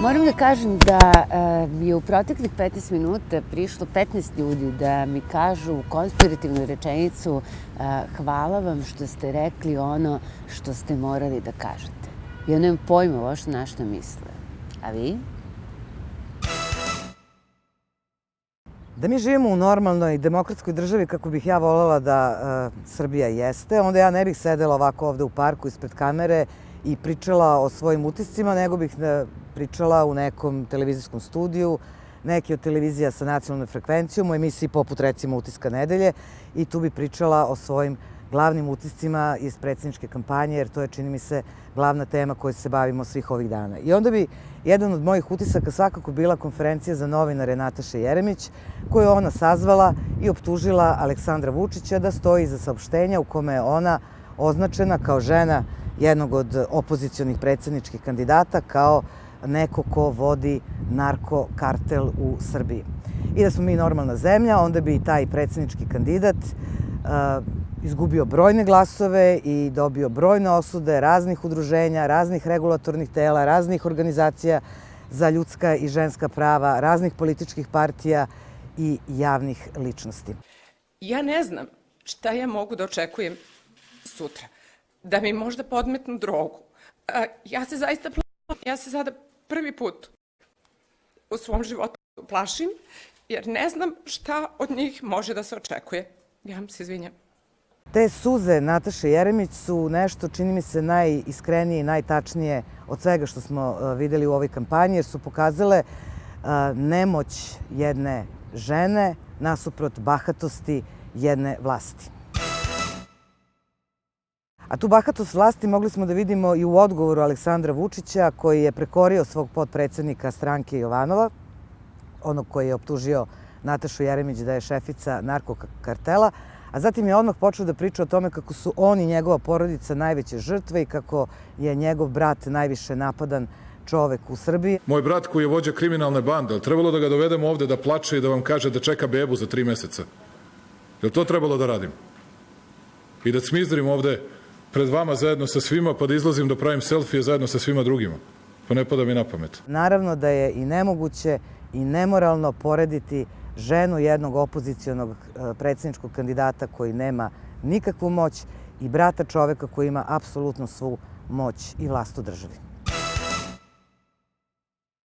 Moram da kažem da mi je u proteklih 15 minuta prišlo 15 ljudi da mi kažu konspirativnu rečenicu hvala vam što ste rekli ono što ste morali da kažete. Ja nemam pojma uopšte na što misle. A vi? Da mi živimo u normalnoj demokratskoj državi kako bih ja voljela da Srbija jeste, onda ja ne bih sedela ovako ovde u parku ispred kamere i pričala o svojim utiscima, nego bih pričala u nekom televizijskom studiju, neki od televizija sa nacionalnom frekvencijom, u emisiji poput recimo Utiska nedelje, i tu bih pričala o svojim glavnim utiscima iz predsjedničke kampanje, jer to je, čini mi se, glavna tema kojoj se bavimo svih ovih dana. I onda bi jedan od mojih utisaka svakako bila konferencija za novinare Nataše Jeremić, koju je ona sazvala i optužila Aleksandra Vučića da stoji iza saopštenja u kome je ona označena kao žena jednog od opozicionih predsjedničkih kandidata, kao neko ko vodi narko kartel u Srbiji. I da smo mi normalna zemlja, onda bi taj predsjednički kandidat izgubio brojne glasove i dobio brojne osude raznih udruženja, raznih regulatornih tela, raznih organizacija za ljudska i ženska prava, raznih političkih partija i javnih ličnosti. Ja ne znam šta ja mogu da očekujem sutra. Da mi možda podmetnu drogu. Ja se zaista plašim. Ja se sada prvi put u svom životu plašim, jer ne znam šta od njih može da se očekuje. Ja vam se izvinjam. Te suze Nataše Jeremić su nešto, čini mi se, najiskrenije i najtačnije od svega što smo videli u ovoj kampanji, jer su pokazale nemoć jedne žene nasuprot bahatosti jedne vlasti. A tu bahatost vlasti mogli smo da vidimo i u odgovoru Aleksandra Vučića, koji je prekorio svog potpredsednika stranke Jovanova, onog koji je optužio Natašu Jeremić da je šefica narkokartela, a zatim je odmah počeo da priča o tome kako su on i njegova porodica najveće žrtve i kako je njegov brat najviše napadan čovek u Srbiji. Moj brat koji je vođa kriminalne bande, ali trebalo da ga dovedemo ovde da plače i da vam kaže da čeka bebu za 3 meseca? Je li to trebalo da radim? I da cmizdrim ovde pred vama zajedno sa svima, pa da izlazim da pravim selfije zajedno sa svima drugima? Pa ne pada mi na pamet. Naravno da je i nemoguće i nemoralno porediti ženu jednog opozicionog predsjedničkog kandidata koji nema nikakvu moć i brata čoveka koji ima apsolutno svu moć i vlast u državi.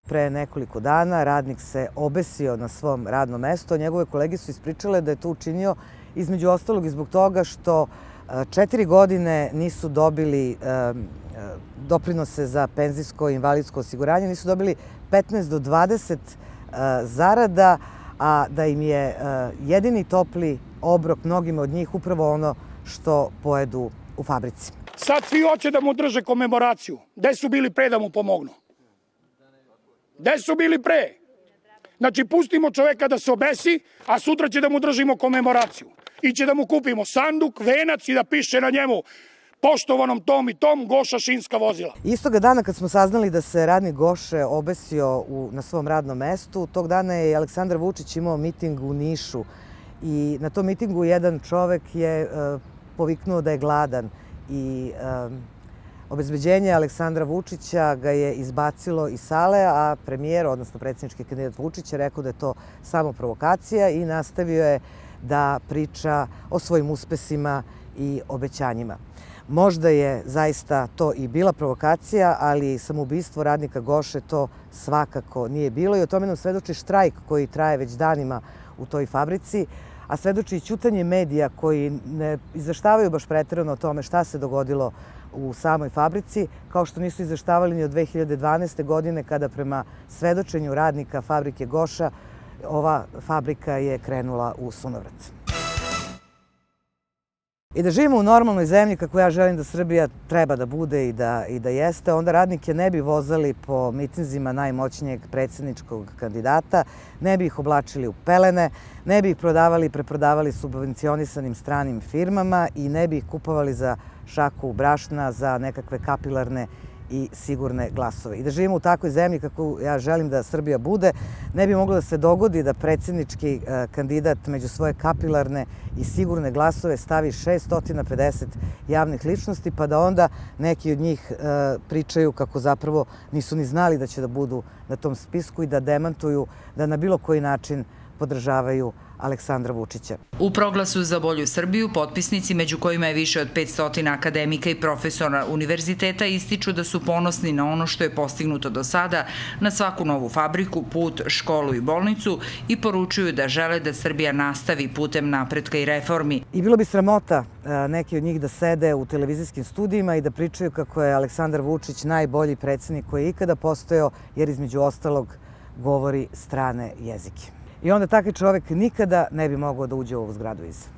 Pre nekoliko dana radnik se obesio na svom radnom mestu, a njegove kolege su ispričale da je to učinio između ostalog i zbog toga što 4 godine nisu dobili doprinose za penzijsko i invalidsko osiguranje, nisu dobili 15 do 20 zarada, a da im je jedini topli obrok mnogima od njih upravo ono što pojedu u fabrici. Sad svi hoće da mu drže komemoraciju. Gde su bili pre da mu pomognu? Gde su bili pre? Znači, pustimo čoveka da se obesi, a sutra će da mu držimo komemoraciju. I će da mu kupimo sanduk, venac i da piše na njemu poštovanom tom i tom Goša šinska vozila. Istoga dana kad smo saznali da se radnik Goše obesio na svom radnom mestu, tog dana je Aleksandar Vučić imao miting u Nišu i na tom mitingu jedan čovek je poviknuo da je gladan i obezbeđenje Aleksandra Vučića ga je izbacilo iz sale, a premijer, odnosno predsjednički kandidat Vučić, je rekao da je to samo provokacija i nastavio je da priča o svojim uspesima i obećanjima. Možda je zaista to i bila provokacija, ali samoubistvo radnika Goše to svakako nije bilo i o tome nam svedoči štrajk koji traje već danima u toj fabrici, a svedoči i ćutanje medija koji ne izveštavaju baš preterano o tome šta se dogodilo u samoj fabrici, kao što nisu izveštavali ni od 2012. godine kada prema svedočenju radnika fabrike Goša ova fabrika je krenula u sunovrat. I da živimo u normalnoj zemlji kako ja želim da Srbija treba da bude i da jeste, onda radnike ne bi vozali po mitinzima najmoćnijeg predsjedničkog kandidata, ne bi ih oblačili u pelene, ne bi ih prodavali i preprodavali subvencionisanim stranim firmama i ne bi ih kupovali za šaku brašna, za nekakve kapilarne i sigurne glasove. I da živimo u takvoj zemlji kako ja želim da Srbija bude, ne bi moglo da se dogodi da predsjednički kandidat među svoje kapilarne i sigurne glasove stavi 650 javnih ličnosti, pa da onda neki od njih pričaju kako zapravo nisu ni znali da će da budu na tom spisku i da demantuju da na bilo koji način podržavaju Aleksandra Vučića. U proglasu za bolju Srbiju potpisnici, među kojima je više od 500 akademika i profesora univerziteta, ističu da su ponosni na ono što je postignuto do sada, na svaku novu fabriku, put, školu i bolnicu i poručuju da žele da Srbija nastavi putem napretka i reformi. I bilo bi sramota neki od njih da sede u televizijskim studijima i da pričaju kako je Aleksandar Vučić najbolji predsjednik koji je ikada postojao, jer između ostalog govori strane jezike. I onda takav čovek nikada ne bi mogao da uđe u ovu zgradu iza.